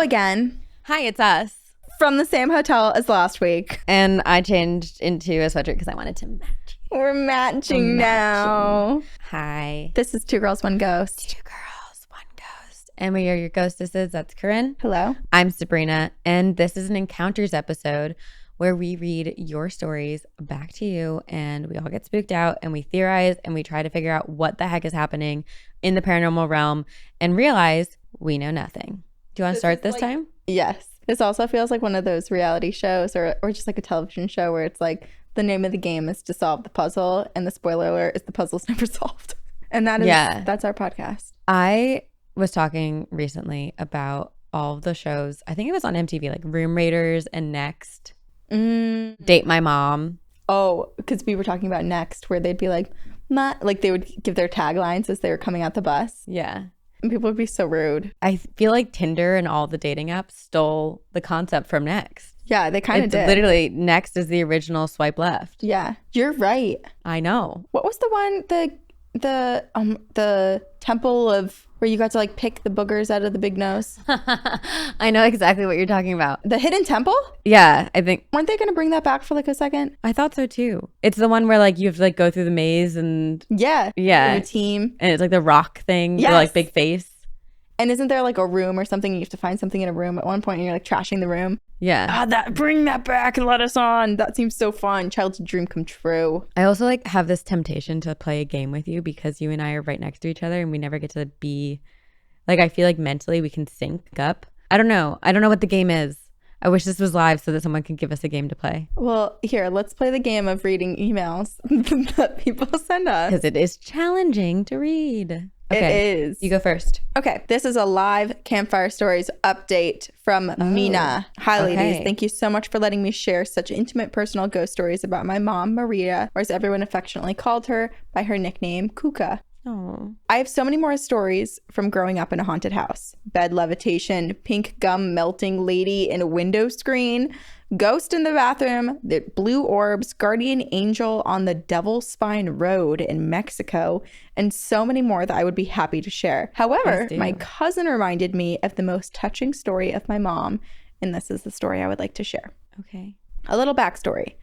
again. Hi, it's us. From the same hotel as last week. And I changed into a sweatshirt because I wanted to match. We're matching now. Hi. This is Two Girls, One Ghost. Two girls, one ghost. And we are your ghostesses. That's Corinne. Hello. I'm Sabrina. And this is an encounters episode where we read your stories back to you and we all get spooked out and we theorize and we try to figure out what the heck is happening in the paranormal realm and realize we know nothing. Do you want to start this time? Yes. This also feels like one of those reality shows or just like a television show where it's like the name of the game is to solve the puzzle and the spoiler alert is the puzzle's never solved. And that's our podcast. I was talking recently about all of the shows. I think it was on MTV, like Room Raiders and Next. Date My Mom. Oh, because we were talking about Next where they'd be like they would give their taglines as they were coming out the bus. Yeah. And people would be so rude. I feel like Tinder and all the dating apps stole the concept from Next. Yeah, they kind of did. Literally, Next is the original swipe left. Yeah, you're right. I know. What was the one, the temple of where you got to like pick the boogers out of the big nose? I know exactly what you're talking about. The hidden temple? Yeah, I think. Weren't they going to bring that back for like a second? I thought so too. It's the one where like you have to like go through the maze and yeah, your team, and it's like the rock thing, the like big face. And isn't there like a room or something? You have to find something in a room at one point and you're like trashing the room. Yeah. Bring that back and let us on. That seems so fun. Childhood dream come true. I also like have this temptation to play a game with you because you and I are right next to each other and we never get to be like, I feel like mentally we can sync up. I don't know what the game is. I wish this was live so that someone could give us a game to play. Well, here, let's play the game of reading emails that people send us. Because it is challenging to read. Okay. It is. You go first. Okay. This is a live Campfire Stories update from Mina. Hi, ladies. Thank you so much for letting me share such intimate personal ghost stories about my mom, Maria, or as everyone affectionately called her by her nickname, Kuka. Oh. I have so many more stories from growing up in a haunted house. Bed levitation, pink gum melting lady in a window screen, ghost in the bathroom, the blue orbs, guardian angel on the Devil's Spine Road in Mexico, and so many more that I would be happy to share. However, my cousin reminded me of the most touching story of my mom, and this is the story I would like to share. Okay. A little backstory.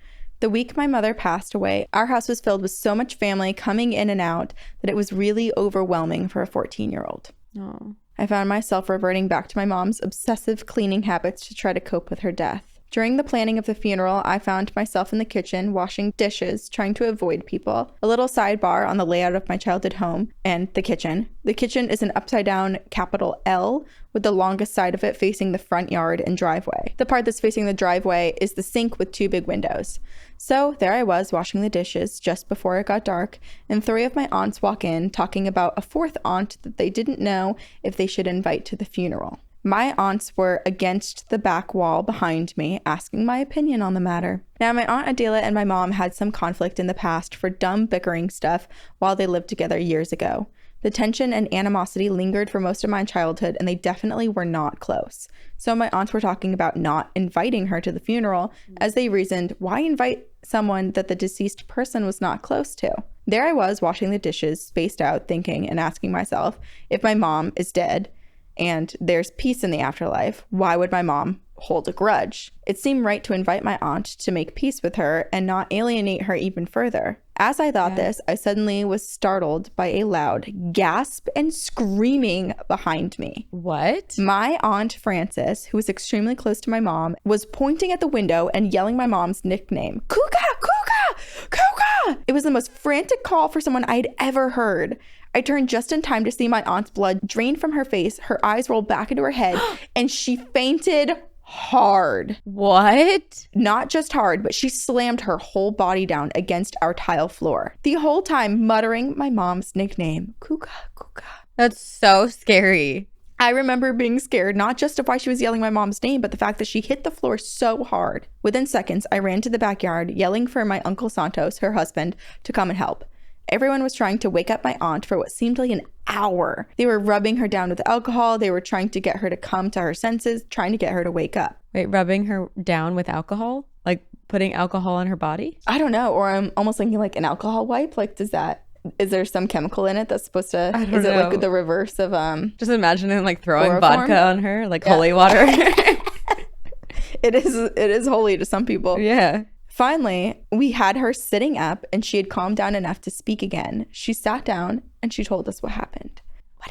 The week my mother passed away, our house was filled with so much family coming in and out that it was really overwhelming for a 14-year-old. Oh. I found myself reverting back to my mom's obsessive cleaning habits to try to cope with her death. During the planning of the funeral, I found myself in the kitchen washing dishes, trying to avoid people. A little sidebar on the layout of my childhood home and the kitchen. The kitchen is an upside-down capital L with the longest side of it facing the front yard and driveway. The part that's facing the driveway is the sink with two big windows. So there I was washing the dishes just before it got dark, and three of my aunts walk in talking about a fourth aunt that they didn't know if they should invite to the funeral. My aunts were against the back wall behind me, asking my opinion on the matter. Now, my Aunt Adela and my mom had some conflict in the past for dumb bickering stuff while they lived together years ago. The tension and animosity lingered for most of my childhood, and they definitely were not close. So my aunts were talking about not inviting her to the funeral, as they reasoned, why invite someone that the deceased person was not close to? There I was, washing the dishes, spaced out, thinking and asking myself, if my mom is dead, and there's peace in the afterlife, why would my mom hold a grudge? It seemed right to invite my aunt to make peace with her and not alienate her even further. As I thought this, I suddenly was startled by a loud gasp and screaming behind me. What? My Aunt Frances, who was extremely close to my mom, was pointing at the window and yelling my mom's nickname, Kuka, Kuka, Kuka! It was the most frantic call for someone I'd ever heard. I turned just in time to see my aunt's blood drain from her face, her eyes rolled back into her head, and she fainted hard. What? Not just hard, but she slammed her whole body down against our tile floor, the whole time muttering my mom's nickname, Kuka, Kuka. That's so scary. I remember being scared, not just of why she was yelling my mom's name, but the fact that she hit the floor so hard. Within seconds, I ran to the backyard, yelling for my Uncle Santos, her husband, to come and help. Everyone was trying to wake up my aunt for what seemed like an hour. They were rubbing her down with alcohol. They were trying to get her to come to her senses, trying to get her to wake up. Wait, rubbing her down with alcohol? Like putting alcohol on her body? I don't know. Or I'm almost thinking like an alcohol wipe. Like, is that Is there some chemical in it that's supposed to? I don't is it know. like the reverse of Just imagining like throwing chloroform? vodka on her, like holy water. It is holy to some people. Yeah. Finally, we had her sitting up and she had calmed down enough to speak again. She sat down and she told us what happened.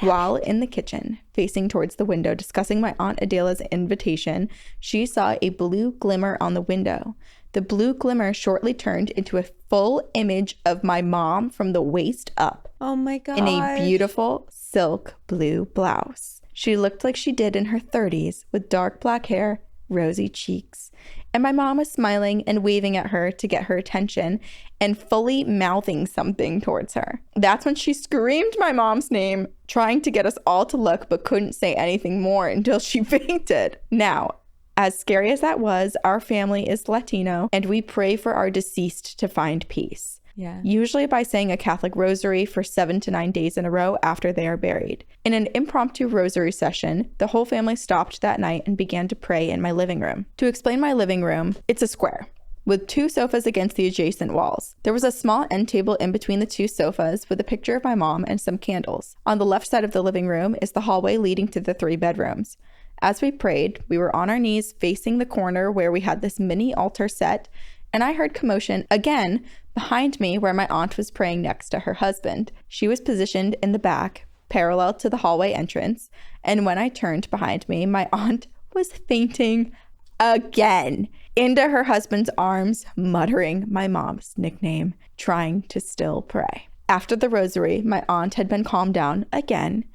While in the kitchen, facing towards the window, discussing my Aunt Adela's invitation, she saw a blue glimmer on the window. The blue glimmer shortly turned into a full image of my mom from the waist up. Oh my god. In a beautiful silk blue blouse. She looked like she did in her 30s with dark black hair, rosy cheeks. And my mom was smiling and waving at her to get her attention and fully mouthing something towards her. That's when she screamed my mom's name, trying to get us all to look, but couldn't say anything more until she fainted. Now, as scary as that was, our family is Latino and we pray for our deceased to find peace. Yeah. Usually by saying a Catholic rosary for 7 to 9 days in a row after they are buried. In an impromptu rosary session, the whole family stopped that night and began to pray in my living room. To explain my living room, it's a square with 2 sofas against the adjacent walls. There was a small end table in between the 2 sofas with a picture of my mom and some candles. On the left side of the living room is the hallway leading to the 3 bedrooms. As we prayed, we were on our knees facing the corner where we had this mini altar set, and I heard commotion again behind me where my aunt was praying next to her husband. She was positioned in the back, parallel to the hallway entrance, and when I turned behind me, my aunt was fainting again into her husband's arms, muttering my mom's nickname, trying to still pray. After the rosary, my aunt had been calmed down again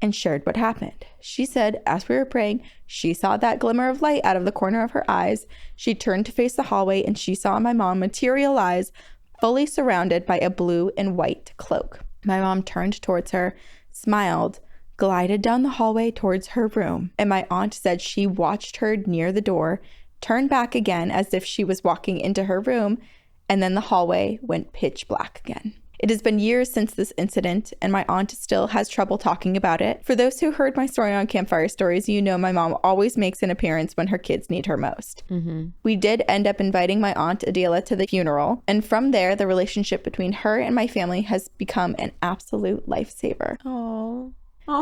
and shared what happened. She said, as we were praying, she saw that glimmer of light out of the corner of her eyes. She turned to face the hallway and she saw my mom materialize, fully surrounded by a blue and white cloak. My mom turned towards her, smiled, glided down the hallway towards her room, and my aunt said she watched her near the door, turn back again as if she was walking into her room, and then the hallway went pitch black again. It has been years since this incident, and my aunt still has trouble talking about it. For those who heard my story on Campfire Stories, you know my mom always makes an appearance when her kids need her most. We did end up inviting my Aunt Adela to the funeral, and from there, the relationship between her and my family has become an absolute lifesaver. Oh.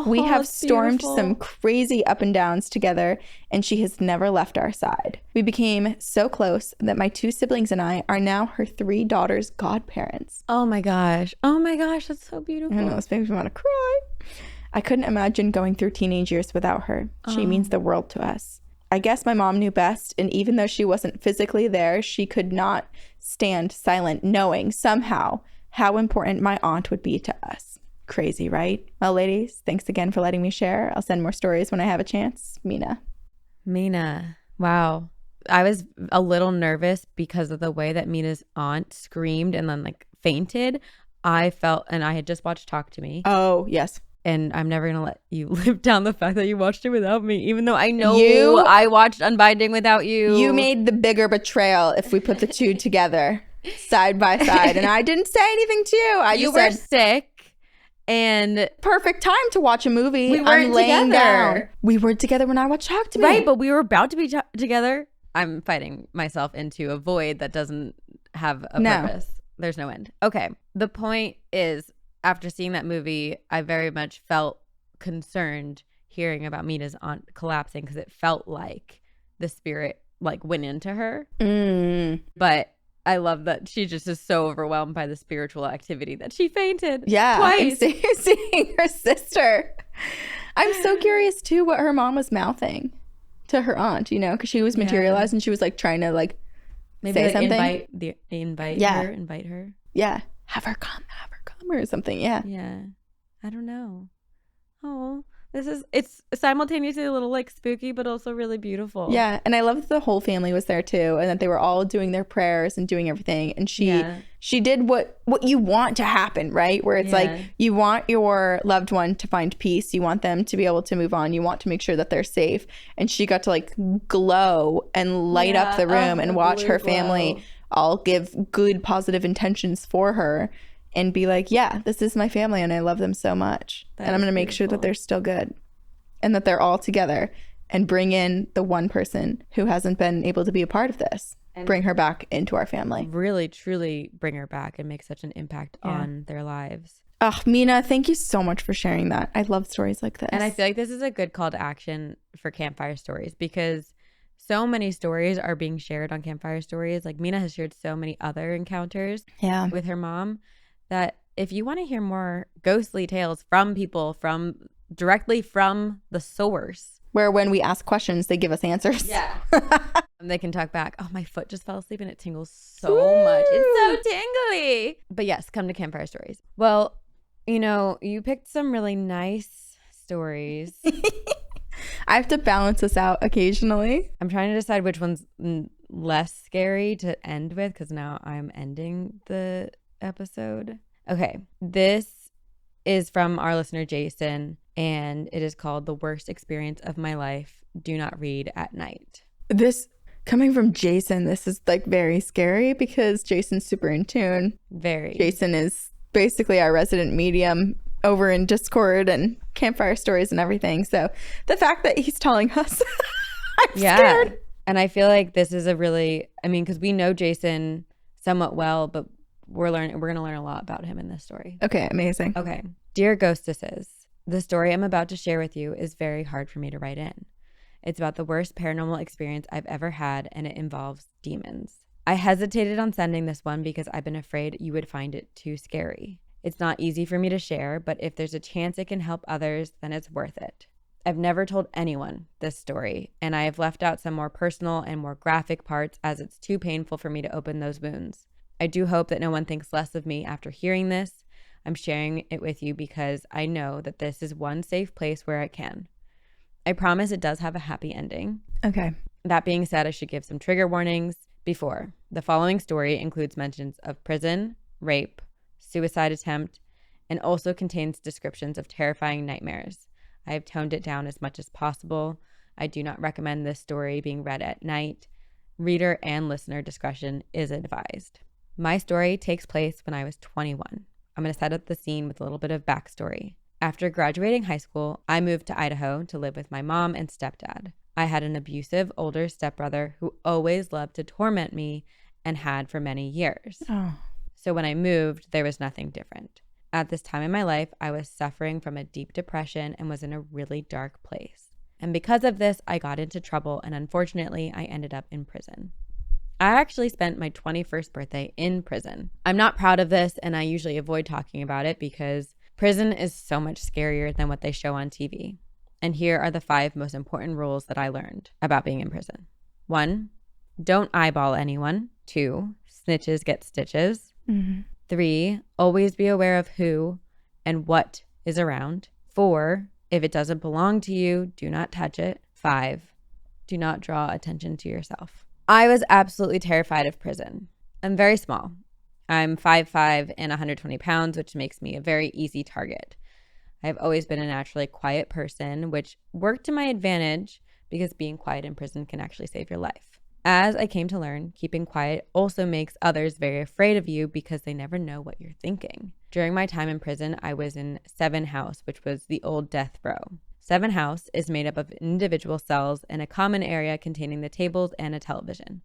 We have that's stormed beautiful. some crazy up and downs together, and she has never left our side. We became so close that my 2 siblings and I are now her 3 daughters' godparents. Oh my gosh. Oh my gosh. That's so beautiful. I know, this makes me want to cry. I couldn't imagine going through teenage years without her. She means the world to us. I guess my mom knew best, and even though she wasn't physically there, she could not stand silent, knowing somehow how important my aunt would be to us. Crazy, right? Well, ladies, thanks again for letting me share. I'll send more stories when I have a chance. Mina. Wow. I was a little nervous because of the way that Mina's aunt screamed and then like fainted. I felt, and I had just watched Talk to Me. Oh, yes. And I'm never going to let you live down the fact that you watched it without me, even though I know You- I watched Unbinding without you. You made the bigger betrayal if we put the 2 together side by side. And I didn't say anything to you. I You just were said, sick. And perfect time to watch a movie. We weren't I'm laying together. down. We were together when I watched Talk to Me. right, but we were about to be together. I'm fighting myself into a void that doesn't have a purpose. There's no end. Okay. The point is, after seeing that movie, I very much felt concerned hearing about Mina's aunt collapsing because it felt like the spirit like went into her. But I love that she just is so overwhelmed by the spiritual activity that she fainted. Yeah. Twice. And seeing her sister. I'm so curious too what her mom was mouthing to her aunt, you know, because she was materialized and she was like trying to like Maybe say like something. invite her. Yeah. Have her come or something. Yeah. Yeah. I don't know. Oh, it's simultaneously a little like spooky, but also really beautiful. Yeah. And I love that the whole family was there too, and that they were all doing their prayers and doing everything. And she did what you want to happen, right? Where it's like you want your loved one to find peace. You want them to be able to move on. You want to make sure that they're safe. And she got to like glow and light up the room and watch her family all give good, positive intentions for her. And be like, yeah, this is my family and I love them so much. And I'm going to make sure that they're still good and that they're all together and bring in the one person who hasn't been able to be a part of this. bring her back into our family. Really, truly bring her back and make such an impact on their lives. Oh, Mina, thank you so much for sharing that. I love stories like this. And I feel like this is a good call to action for Campfire Stories because so many stories are being shared on Campfire Stories. Like Mina has shared so many other encounters with her mom that if you want to hear more ghostly tales from people directly from the source, where when we ask questions, they give us answers. Yeah. They can talk back. Oh, my foot just fell asleep and it tingles so much. It's so tingly. But yes, come to Campfire Stories. Well, you picked some really nice stories. I have to balance this out occasionally. I'm trying to decide which one's less scary to end with because now I'm ending the episode. Okay, this is from our listener Jason, and it is called The Worst Experience of My Life. Do not read at night. This coming from Jason, this is like very scary because Jason's super in tune. Very. Jason is basically our resident medium over in Discord and Campfire Stories and everything. So the fact that he's telling us, I'm scared. And I feel like this is because we know Jason somewhat well, but we're going to learn a lot about him in this story. Okay, amazing. Okay. Dear Ghostesses, the story I'm about to share with you is very hard for me to write in. It's about the worst paranormal experience I've ever had, and it involves demons. I hesitated on sending this one because I've been afraid you would find it too scary. It's not easy for me to share, but if there's a chance it can help others, then it's worth it. I've never told anyone this story, and I have left out some more personal and more graphic parts as it's too painful for me to open those wounds. I do hope that no one thinks less of me after hearing this. I'm sharing it with you because I know that this is one safe place where I can. I promise it does have a happy ending. Okay. That being said, I should give some trigger warnings before. The following story includes mentions of prison, rape, suicide attempt, and also contains descriptions of terrifying nightmares. I have toned it down as much as possible. I do not recommend this story being read at night. Reader and listener discretion is advised. My story takes place when I was 21. I'm going to set up the scene with a little bit of backstory. After graduating high school, I moved to Idaho to live with my mom and stepdad. I had an abusive older stepbrother who always loved to torment me and had for many years. Oh. So when I moved, there was nothing different. At this time in my life, I was suffering from a deep depression and was in a really dark place. And because of this, I got into trouble, and unfortunately, I ended up in prison. I actually spent my 21st birthday in prison. I'm not proud of this, and I usually avoid talking about it because prison is so much scarier than what they show on TV. And here are the 5 most important rules that I learned about being in prison. 1, don't eyeball anyone. 2, snitches get stitches. 3, always be aware of who and what is around. 4, if it doesn't belong to you, do not touch it. 5, do not draw attention to yourself. I was absolutely terrified of prison. I'm very small. I'm 5'5" and 120 pounds, which makes me a very easy target. I've always been a naturally quiet person, which worked to my advantage because being quiet in prison can actually save your life. As I came to learn, keeping quiet also makes others very afraid of you because they never know what you're thinking. During my time in prison, I was in 7 House, which was the old death row. 7 House is made up of individual cells and a common area containing the tables and a television.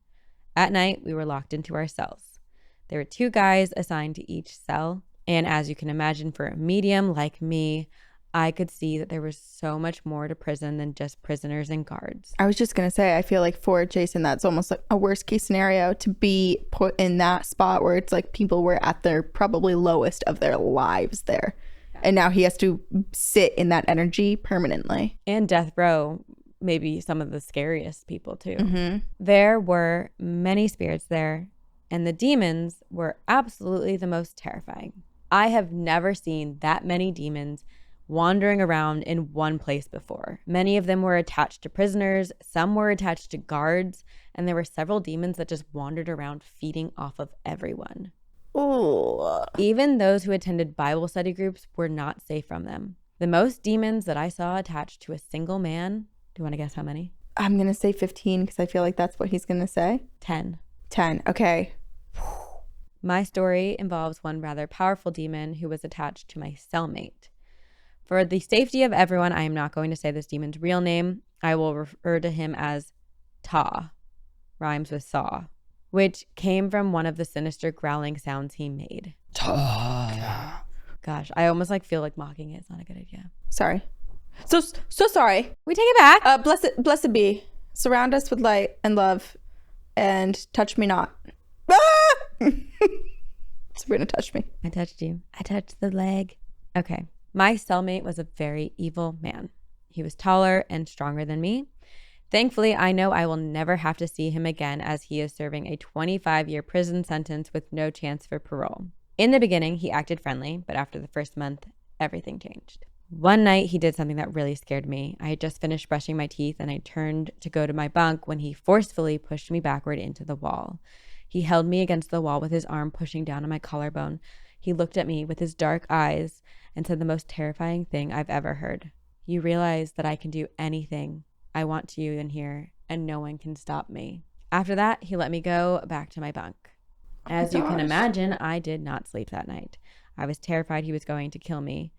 At night, we were locked into our cells. There were 2 guys assigned to each cell, and as you can imagine, for a medium like me, I could see that there was so much more to prison than just prisoners and guards. I was just going to say, I feel like for Jason, that's almost like a worst case scenario to be put in that spot where it's like people were at their probably lowest of their lives there. And now he has to sit in that energy permanently. And death row, maybe some of the scariest people too. There were many spirits there, and the demons were absolutely the most terrifying. I have never seen that many demons wandering around in one place before. Many of them were attached to prisoners, some were attached to guards, and there were several demons that just wandered around feeding off of everyone. Ooh. Even those who attended Bible study groups were not safe from them. The most demons that I saw attached to a single man, do you want to guess how many? I'm going to say 15 because I feel like that's what he's going to say. 10. 10. Okay. My story involves one rather powerful demon who was attached to my cellmate. For the safety of everyone, I am not going to say this demon's real name. I will refer to him as Ta. Rhymes with saw. which came from one of the sinister growling sounds he made. Gosh, I almost like feel like mocking it. It's not a good idea. Sorry. So sorry. We take it back. Blessed be. Surround us with light and love and touch me not. Ah! Sabrina touched me. I touched you. I touched the leg. Okay. My cellmate was a very evil man. He was taller and stronger than me. Thankfully, I know I will never have to see him again as he is serving a 25-year prison sentence with no chance for parole. In the beginning, he acted friendly, but after the first month, everything changed. One night, he did something that really scared me. I had just finished brushing my teeth and I turned to go to my bunk when he forcefully pushed me backward into the wall. He held me against the wall with his arm pushing down on my collarbone. He looked at me with his dark eyes and said the most terrifying thing I've ever heard. You realize that I can do anything I want to you in here and no one can stop me. After that, he let me go back to my bunk. As you can imagine, I did not sleep that night. I was terrified he was going to kill me,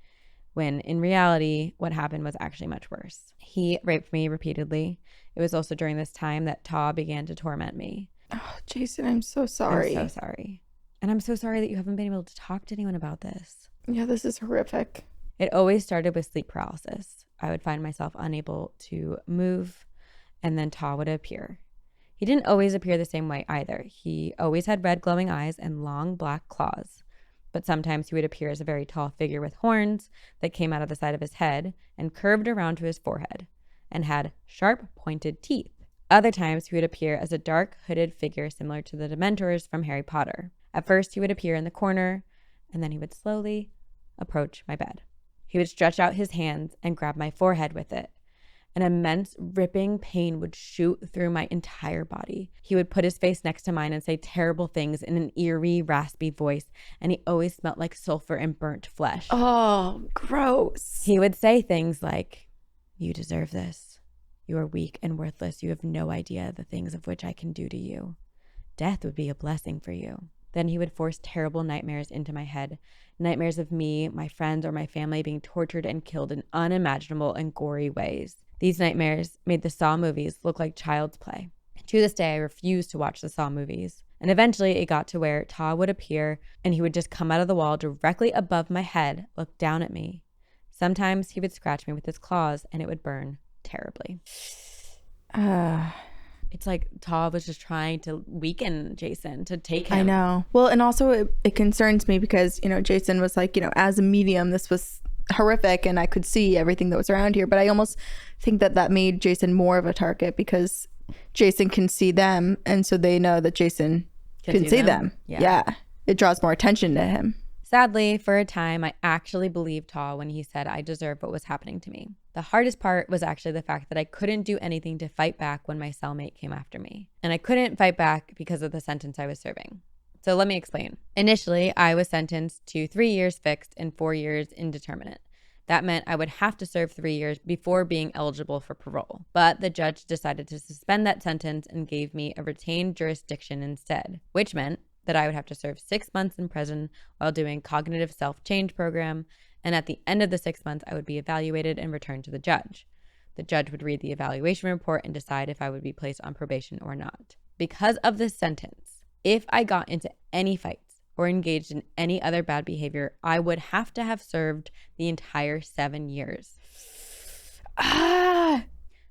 when in reality, what happened was actually much worse. He raped me repeatedly. It was also during this time that Ta began to torment me. Oh, Jason, I'm so sorry. I'm so sorry. And I'm so sorry that you haven't been able to talk to anyone about this. Yeah, this is horrific. It always started with sleep paralysis. I would find myself unable to move, and then Ta would appear. He didn't always appear the same way either. He always had red glowing eyes and long black claws. But sometimes he would appear as a very tall figure with horns that came out of the side of his head and curved around to his forehead and had sharp pointed teeth. Other times he would appear as a dark hooded figure similar to the Dementors from Harry Potter. At first he would appear in the corner and then he would slowly approach my bed. He would stretch out his hands and grab my forehead with it. An immense ripping pain would shoot through my entire body. He would put his face next to mine and say terrible things in an eerie, raspy voice, and he always smelled like sulfur and burnt flesh. Oh, gross. He would say things like, "You deserve this. You are weak and worthless. You have no idea the things of which I can do to you. Death would be a blessing for you." Then he would force terrible nightmares into my head. Nightmares of me, my friends, or my family being tortured and killed in unimaginable and gory ways. These nightmares made the Saw movies look like child's play. To this day, I refuse to watch the Saw movies. And eventually it got to where Ta would appear and he would just come out of the wall directly above my head, look down at me. Sometimes he would scratch me with his claws and it would burn terribly. It's like Ta was just trying to weaken Jason to take him. I know. Well, and also it concerns me because, Jason was like, as a medium, this was horrific and I could see everything that was around here. But I almost think that made Jason more of a target because Jason can see them. And so they know that Jason can see them. Yeah. It draws more attention to him. Sadly, for a time, I actually believed Ta when he said I deserved what was happening to me. The hardest part was actually the fact that I couldn't do anything to fight back when my cellmate came after me. And I couldn't fight back because of the sentence I was serving. So let me explain. Initially, I was sentenced to 3 years fixed and 4 years indeterminate. That meant I would have to serve 3 years before being eligible for parole. But the judge decided to suspend that sentence and gave me a retained jurisdiction instead, which meant that I would have to serve 6 months in prison while doing cognitive self-change program. And at the end of the 6 months, I would be evaluated and returned to the judge. The judge would read the evaluation report and decide if I would be placed on probation or not. Because of this sentence, if I got into any fights or engaged in any other bad behavior, I would have to have served the entire 7 years.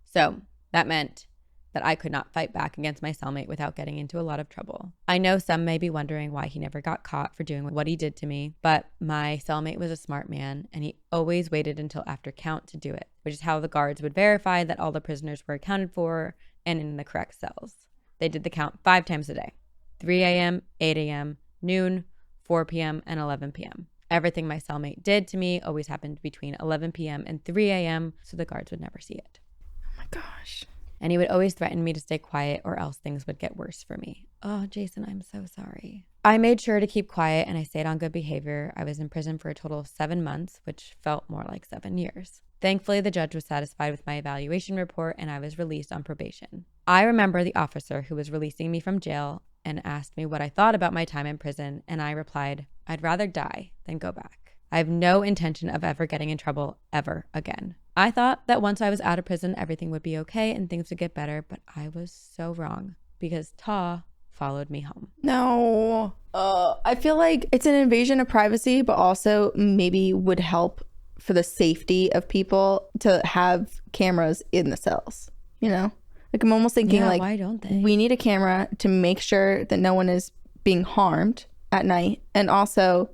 So that meant that I could not fight back against my cellmate without getting into a lot of trouble. I know some may be wondering why he never got caught for doing what he did to me, but my cellmate was a smart man and he always waited until after count to do it, which is how the guards would verify that all the prisoners were accounted for and in the correct cells. They did the count 5 times a day: 3 a.m., 8 a.m., noon, 4 p.m., and 11 p.m. Everything my cellmate did to me always happened between 11 p.m. and 3 a.m., so the guards would never see it. Oh my gosh. And he would always threaten me to stay quiet or else things would get worse for me. Oh, Jason, I'm so sorry. I made sure to keep quiet and I stayed on good behavior. I was in prison for a total of 7 months, which felt more like 7 years. Thankfully, the judge was satisfied with my evaluation report and I was released on probation. I remember the officer who was releasing me from jail and asked me what I thought about my time in prison, and I replied, "I'd rather die than go back. I have no intention of ever getting in trouble ever again." I thought that once I was out of prison, everything would be okay and things would get better, but I was so wrong because Ta followed me home. No. I feel like it's an invasion of privacy, but also maybe would help for the safety of people to have cameras in the cells. You know? Like, I'm almost thinking, Yeah, like, why don't they? we need a camera to make sure that no one is being harmed at night, and also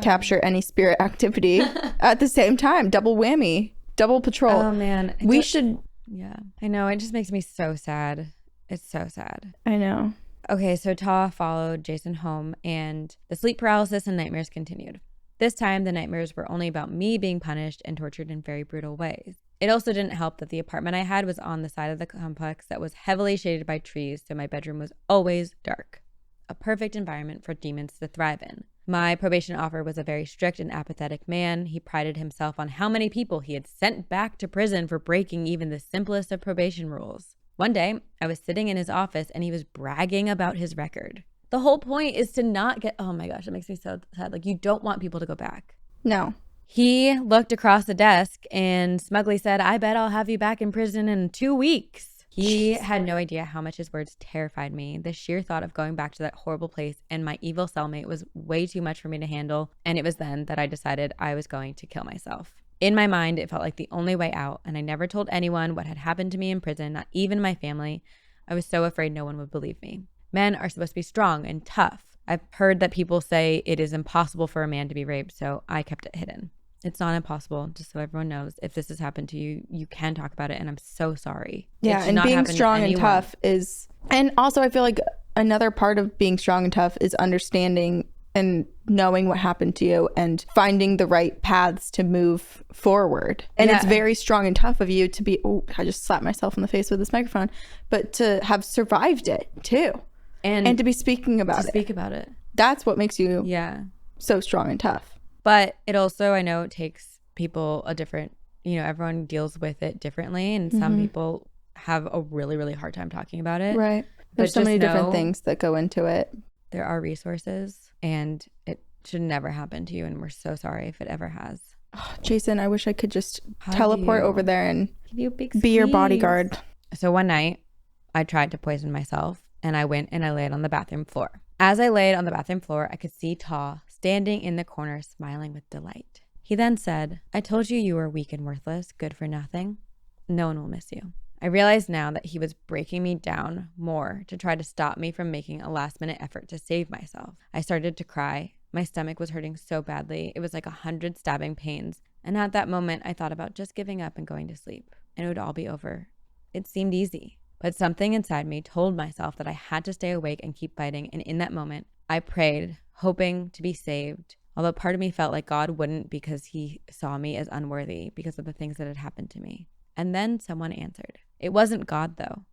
capture any spirit activity at the same time. Double whammy. Double patrol. Oh, man. We should... Yeah. I know. It just makes me so sad. It's so sad. I know. Okay, so Ta followed Jason home, and the sleep paralysis and nightmares continued. This time, the nightmares were only about me being punished and tortured in very brutal ways. It also didn't help that the apartment I had was on the side of the complex that was heavily shaded by trees, so my bedroom was always dark. A perfect environment for demons to thrive in. My probation officer was a very strict and apathetic man. He prided himself on how many people he had sent back to prison for breaking even the simplest of probation rules. One day, I was sitting in his office and he was bragging about his record. The whole point is to not get, oh my gosh, it makes me so sad. Like, you don't want people to go back. No. He looked across the desk and smugly said, I bet I'll have you back in prison in 2 weeks. He had no idea how much his words terrified me. The sheer thought of going back to that horrible place and my evil cellmate was way too much for me to handle. And it was then that I decided I was going to kill myself. In my mind, it felt like the only way out, and I never told anyone what had happened to me in prison, not even my family. I was so afraid no one would believe me. Men are supposed to be strong and tough. I've heard that people say it is impossible for a man to be raped, so I kept it hidden. It's not impossible, just so everyone knows. If this has happened to you, you can talk about it, and I'm so sorry. Yeah, and being strong and tough is... And also, I feel like another part of being strong and tough is understanding and knowing what happened to you and finding the right paths to move forward. And it's very strong and tough of you to be... Oh, I just slapped myself in the face with this microphone. But to have survived it, too. And to be speaking about it. To speak about it. That's what makes you so strong and tough. But it also, I know, it takes people a different, everyone deals with it differently. And some people have a really, really hard time talking about it. Right. There's so many different things that go into it. There are resources, and it should never happen to you. And we're so sorry if it ever has. Oh, Jason, I wish I could just teleport over there and give you a big be your bodyguard. So one night, I tried to poison myself, and I went and I laid on the bathroom floor. As I laid on the bathroom floor, I could see Ta standing in the corner, smiling with delight. He then said, I told you you were weak and worthless, good for nothing. No one will miss you. I realized now that he was breaking me down more to try to stop me from making a last-minute effort to save myself. I started to cry. My stomach was hurting so badly. It was like 100 stabbing pains. And at that moment, I thought about just giving up and going to sleep, and it would all be over. It seemed easy. But something inside me told myself that I had to stay awake and keep fighting. And in that moment, I prayed, hoping to be saved. Although part of me felt like God wouldn't, because he saw me as unworthy because of the things that had happened to me. And then someone answered. It wasn't God, though.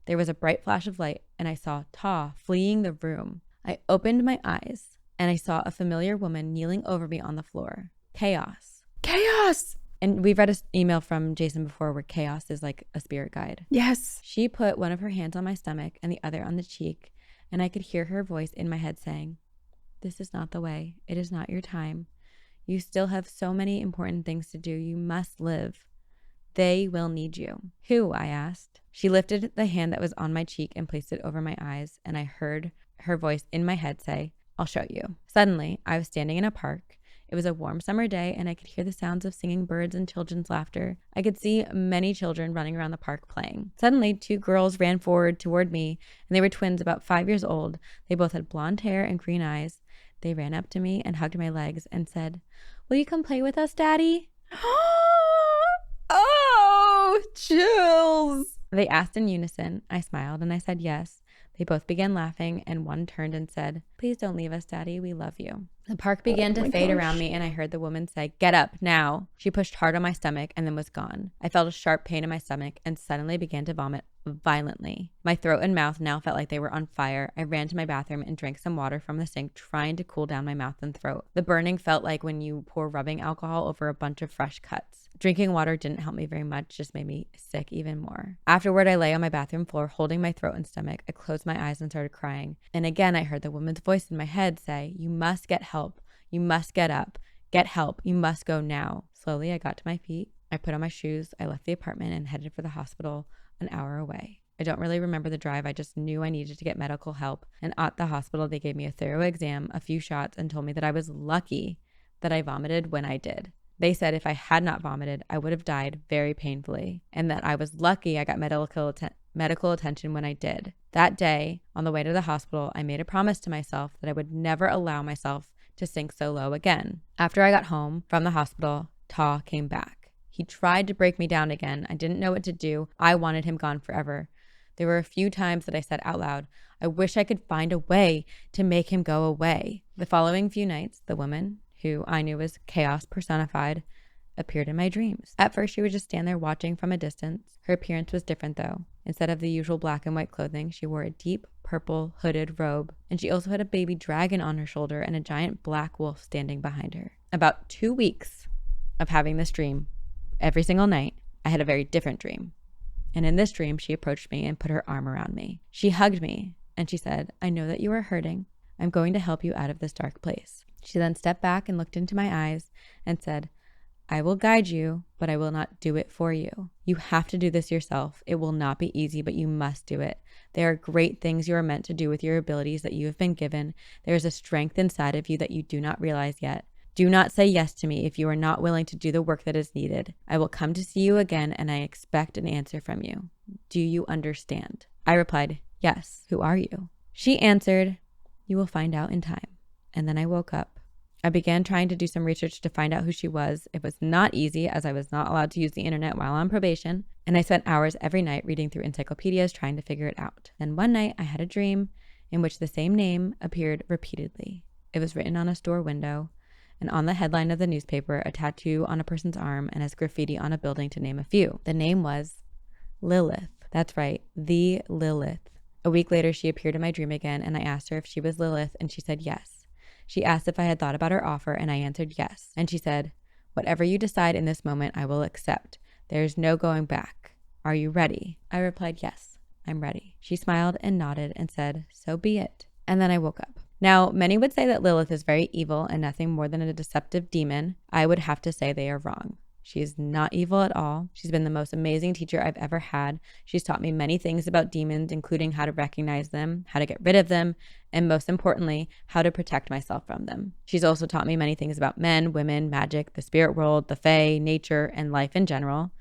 There was a bright flash of light, and I saw Ta fleeing the room. I opened my eyes, and I saw a familiar woman kneeling over me on the floor. Chaos. Chaos! And we've read an email from Jason before where Chaos is like a spirit guide. Yes. She put one of her hands on my stomach and the other on the cheek, and I could hear her voice in my head saying, this is not the way. It is not your time. You still have so many important things to do. You must live. They will need you. Who? I asked. She lifted the hand that was on my cheek and placed it over my eyes, and I heard her voice in my head say, I'll show you. Suddenly, I was standing in a park. It was a warm summer day, and I could hear the sounds of singing birds and children's laughter. I could see many children running around the park playing. Suddenly, 2 girls ran forward toward me, and they were twins about 5 years old. They both had blonde hair and green eyes. They ran up to me and hugged my legs and said, will you come play with us, Daddy? Oh, chills. They asked in unison. I smiled and I said yes. They both began laughing, and one turned and said, please don't leave us, Daddy. We love you. The park began to fade around me, and I heard the woman say, get up now. She pushed hard on my stomach and then was gone. I felt a sharp pain in my stomach and suddenly began to vomit violently. My throat and mouth now felt like they were on fire. I ran to my bathroom and drank some water from the sink, trying to cool down my mouth and throat. The burning felt like when you pour rubbing alcohol over a bunch of fresh cuts. Drinking water didn't help me very much, just made me sick even more. Afterward, I lay on my bathroom floor holding my throat and stomach. I closed my eyes and started crying. And again, I heard the woman's voice in my head say, you must get help. You must get up. Get help. You must go now. Slowly, I got to my feet. I put on my shoes. I left the apartment and headed for the hospital an hour away. I don't really remember the drive. I just knew I needed to get medical help. And at the hospital, they gave me a thorough exam, a few shots, and told me that I was lucky that I vomited when I did. They said if I had not vomited, I would have died very painfully, and that I was lucky I got medical attention when I did. That day, on the way to the hospital, I made a promise to myself that I would never allow myself to sink so low again. After I got home from the hospital, Ta came back. He tried to break me down again. I didn't know what to do. I wanted him gone forever. There were a few times that I said out loud, I wish I could find a way to make him go away. The following few nights, the woman, who I knew was chaos personified, appeared in my dreams. At first, she would just stand there watching from a distance. Her appearance was different though. Instead of the usual black and white clothing, she wore a deep purple hooded robe, and she also had a baby dragon on her shoulder and a giant black wolf standing behind her. About 2 weeks of having this dream, every single night, I had a very different dream. And in this dream, she approached me and put her arm around me. She hugged me and she said, I know that you are hurting. I'm going to help you out of this dark place. She then stepped back and looked into my eyes and said, I will guide you, but I will not do it for you. You have to do this yourself. It will not be easy, but you must do it. There are great things you are meant to do with your abilities that you have been given. There is a strength inside of you that you do not realize yet. Do not say yes to me if you are not willing to do the work that is needed. I will come to see you again, and I expect an answer from you. Do you understand? I replied, yes. Who are you? She answered, you will find out in time. And then I woke up. I began trying to do some research to find out who she was. It was not easy, as I was not allowed to use the internet while on probation, and I spent hours every night reading through encyclopedias trying to figure it out. Then one night I had a dream in which the same name appeared repeatedly. It was written on a store window, and on the headline of the newspaper, a tattoo on a person's arm, and as graffiti on a building, to name a few. The name was Lilith. That's right, the Lilith. A week later, she appeared in my dream again, and I asked her if she was Lilith, and she said yes. She asked if I had thought about her offer, and I answered yes. And she said, whatever you decide in this moment, I will accept. There is no going back. Are you ready? I replied, yes, I'm ready. She smiled and nodded and said, so be it. And then I woke up. Now, many would say that Lilith is very evil and nothing more than a deceptive demon. I would have to say they are wrong. She is not evil at all. She's been the most amazing teacher I've ever had. She's taught me many things about demons, including how to recognize them, how to get rid of them, and most importantly, how to protect myself from them. She's also taught me many things about men, women, magic, the spirit world, the fae, nature, and life in general.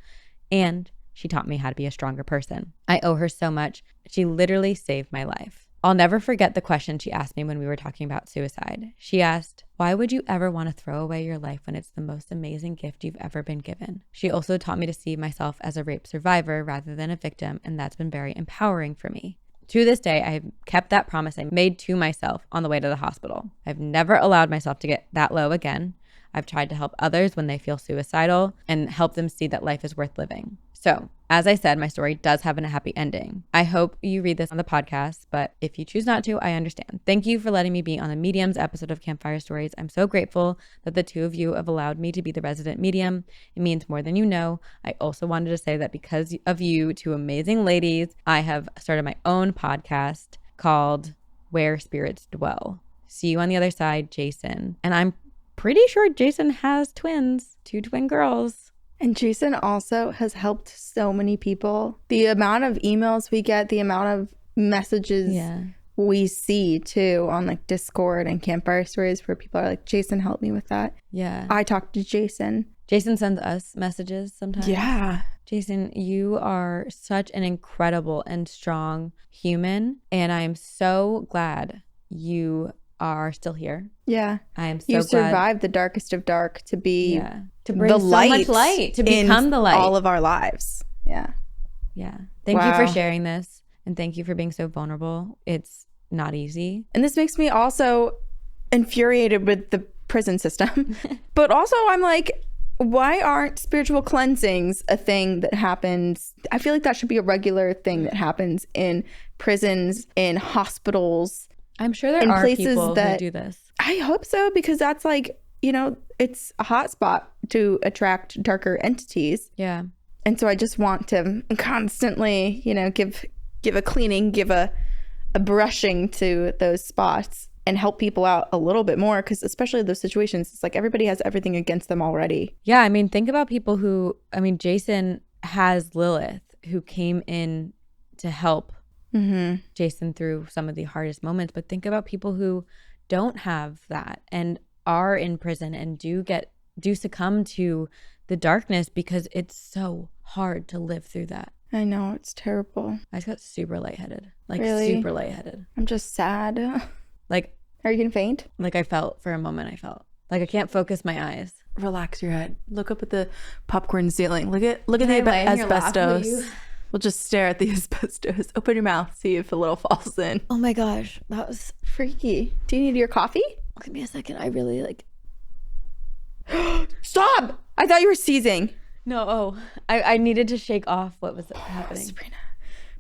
And she taught me how to be a stronger person. I owe her so much. She literally saved my life. I'll never forget the question she asked me when we were talking about suicide. She asked, why would you ever want to throw away your life when it's the most amazing gift you've ever been given? She also taught me to see myself as a rape survivor rather than a victim, and that's been very empowering for me. To this day, I have kept that promise I made to myself on the way to the hospital. I've never allowed myself to get that low again. I've tried to help others when they feel suicidal and help them see that life is worth living. So, as I said, my story does have a happy ending. I hope you read this on the podcast, but if you choose not to, I understand. Thank you for letting me be on the Medium's episode of Campfire Stories. I'm so grateful that the two of you have allowed me to be the resident medium. It means more than you know. I also wanted to say that because of you two amazing ladies, I have started my own podcast called Where Spirits Dwell. See you on the other side, Jason. And I'm pretty sure Jason has twins, 2 twin girls. And Jason also has helped so many people. The amount of emails we get, the amount of messages we see too on like Discord and Campfire Stories where people are like, Jason, help me with that. Yeah. I talked to Jason. Jason sends us messages sometimes. Yeah. Jason, you are such an incredible and strong human. And I am so glad you are still here. Yeah. I am so you glad. survived the darkest of dark to be to bring so much light, to become the light. All of our lives. Yeah. Yeah. Thank you for sharing this. And thank you for being so vulnerable. It's not easy. And this makes me also infuriated with the prison system. But also I'm like, why aren't spiritual cleansings a thing that happens? I feel like that should be a regular thing that happens in prisons, in hospitals. I'm sure there are people who do this. I hope so, because that's like, you know, it's a hot spot to attract darker entities. Yeah. And so I just want to constantly, you know, give a cleaning, give a brushing to those spots and help people out a little bit more, because especially those situations, it's like everybody has everything against them already. Yeah. I mean, think about people who, Jason has Lilith who came in to help Jason through some of the hardest moments. But think about people who don't have that and are in prison and do succumb to the darkness because it's so hard to live through that. I know, it's terrible. I just got super lightheaded. Like, really? super lightheaded. I'm just sad. Like, are you gonna faint? Like, I felt for a moment. Like I can't focus my eyes. Relax your head. Look up at the popcorn ceiling. Look at the asbestos. We'll just stare at the asbestos. Open your mouth, see if a little falls in. Oh my gosh, that was freaky. Do you need your coffee? Give me a second. I really like. Stop! I thought you were seizing. No, I needed to shake off what was happening. Sabrina,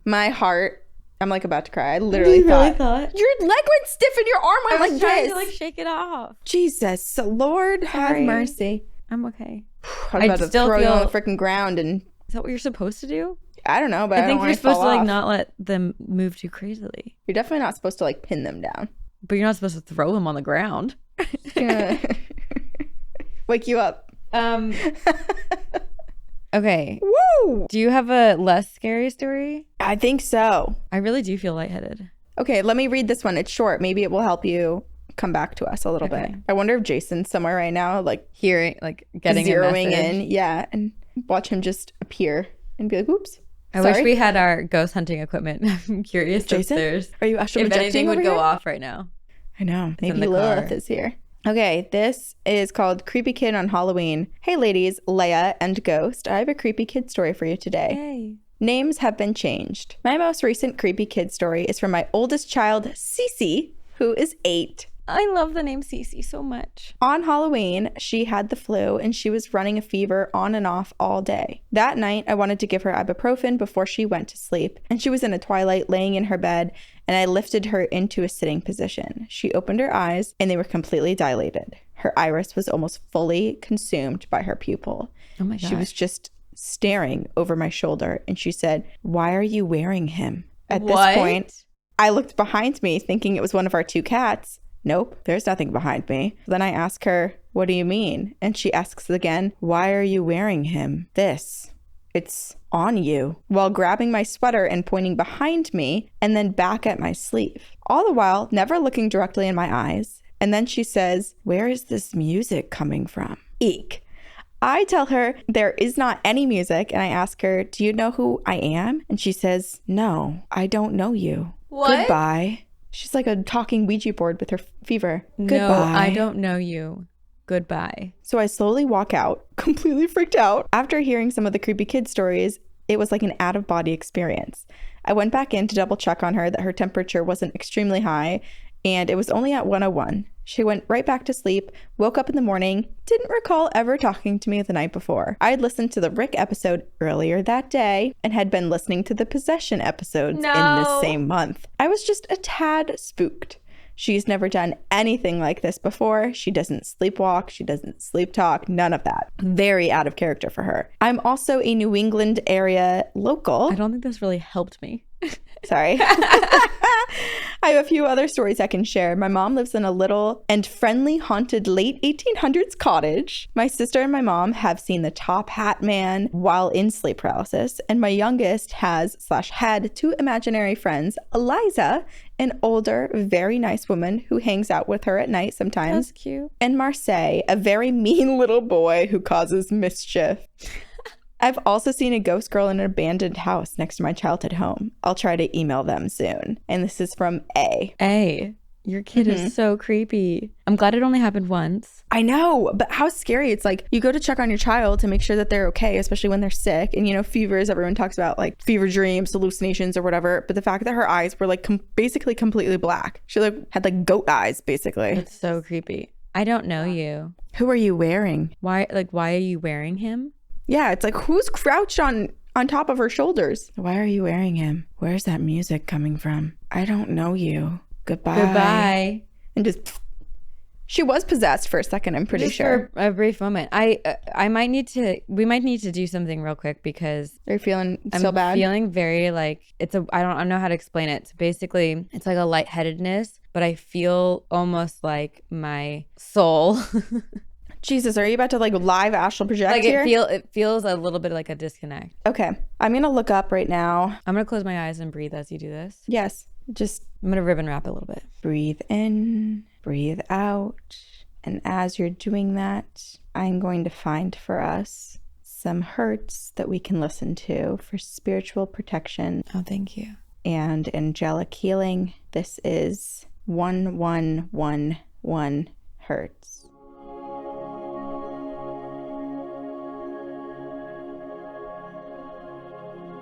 my heart. I'm like about to cry. I literally thought your leg went stiff and your arm went like this. I was trying to like shake it off. Jesus, Lord, have mercy. I'm okay. I'm about to throw you on the freaking ground and. Is that what you're supposed to do? I don't know, but I think you're supposed to like off. not let them move too crazily. You're definitely not supposed to like pin them down. But you're not supposed to throw them on the ground. Wake you up. Okay. Woo! Do you have a less scary story? I think so. I really do feel lightheaded. Okay, let me read this one. It's short. Maybe it will help you come back to us a little bit. I wonder if Jason's somewhere right now, like hearing, like getting zeroing in. Yeah, and watch him just appear and be like, oops. I wish we had our ghost hunting equipment. I'm curious Jason? if are you astral projecting anything would over go here? off right now. I know. Maybe Lilith is here. Okay, this is called Creepy Kid on Halloween. Hey ladies, Leia and Ghost. I have a creepy kid story for you today. Hey. Names have been changed. My most recent creepy kid story is from my oldest child, Cece, who is 8. I love the name Cece so much. On Halloween, she had the flu and she was running a fever on and off all day. That night, I wanted to give her ibuprofen before she went to sleep, and she was in a twilight laying in her bed, and I lifted her into a sitting position. She opened her eyes and they were completely dilated. Her iris was almost fully consumed by her pupil. Oh my God. She was just staring over my shoulder and she said, "Why are you wearing him?" At this point, I looked behind me thinking it was one of our 2 cats. Nope, there's nothing behind me. Then I ask her, "What do you mean?" And she asks again, "Why are you wearing him?" It's on you, while grabbing my sweater and pointing behind me and then back at my sleeve. All the while, never looking directly in my eyes. And then she says, "Where is this music coming from?" Eek. I tell her there is not any music, and I ask her, "Do you know who I am?" And she says, "No, I don't know you. What? Goodbye." She's like a talking Ouija board with her fever. No, Goodbye. I don't know you. Goodbye. So I slowly walk out, completely freaked out. After hearing some of the creepy kid stories, it was like an out-of-body experience. I went back in to double check on her that her temperature wasn't extremely high, and it was only at 101. She went right back to sleep, woke up in the morning, didn't recall ever talking to me the night before. I had listened to the Rick episode earlier that day and had been listening to the possession episodes in this same month. I was just a tad spooked. She's never done anything like this before. She doesn't sleepwalk. She doesn't sleep talk. None of that. Very out of character for her. I'm also a New England area local. I don't think this really helped me. Sorry. I have a few other stories I can share. My mom lives in a little and friendly haunted late 1800s cottage. My sister and my mom have seen the Top Hat Man while in sleep paralysis. And my youngest had 2 imaginary friends, Eliza, an older, very nice woman who hangs out with her at night sometimes. That's cute. And Marseille, a very mean little boy who causes mischief. I've also seen a ghost girl in an abandoned house next to my childhood home. I'll try to email them soon. And this is from A. A. Your kid is so creepy. I'm glad it only happened once. I know, but how scary. It's like you go to check on your child to make sure that they're okay, especially when they're sick. And, you know, fevers, everyone talks about like fever dreams, hallucinations or whatever. But the fact that her eyes were like basically completely black. She like had like goat eyes, basically. It's so creepy. I don't know you. Who are you wearing? Why are you wearing him? Yeah, it's like who's crouched on top of her shoulders? Why are you wearing him? Where's that music coming from? I don't know you. Goodbye. Goodbye. And just she was possessed for a second, I'm pretty sure. For a brief moment. We might need to do something real quick because Are you feeling I'm still bad? feeling very like I don't know how to explain it. So basically it's like a lightheadedness, but I feel almost like my soul Jesus, are you about to like live astral project Like here? it feels a little bit like a disconnect. Okay. I'm going to look up right now. I'm gonna close my eyes and breathe as you do this. Yes. Just I'm gonna ribbon wrap a little bit. breathe in, breathe out. And as you're doing that, I'm going to find for us some hertz that we can listen to for spiritual protection Oh, thank you. and angelic healing. This is 1111 hertz.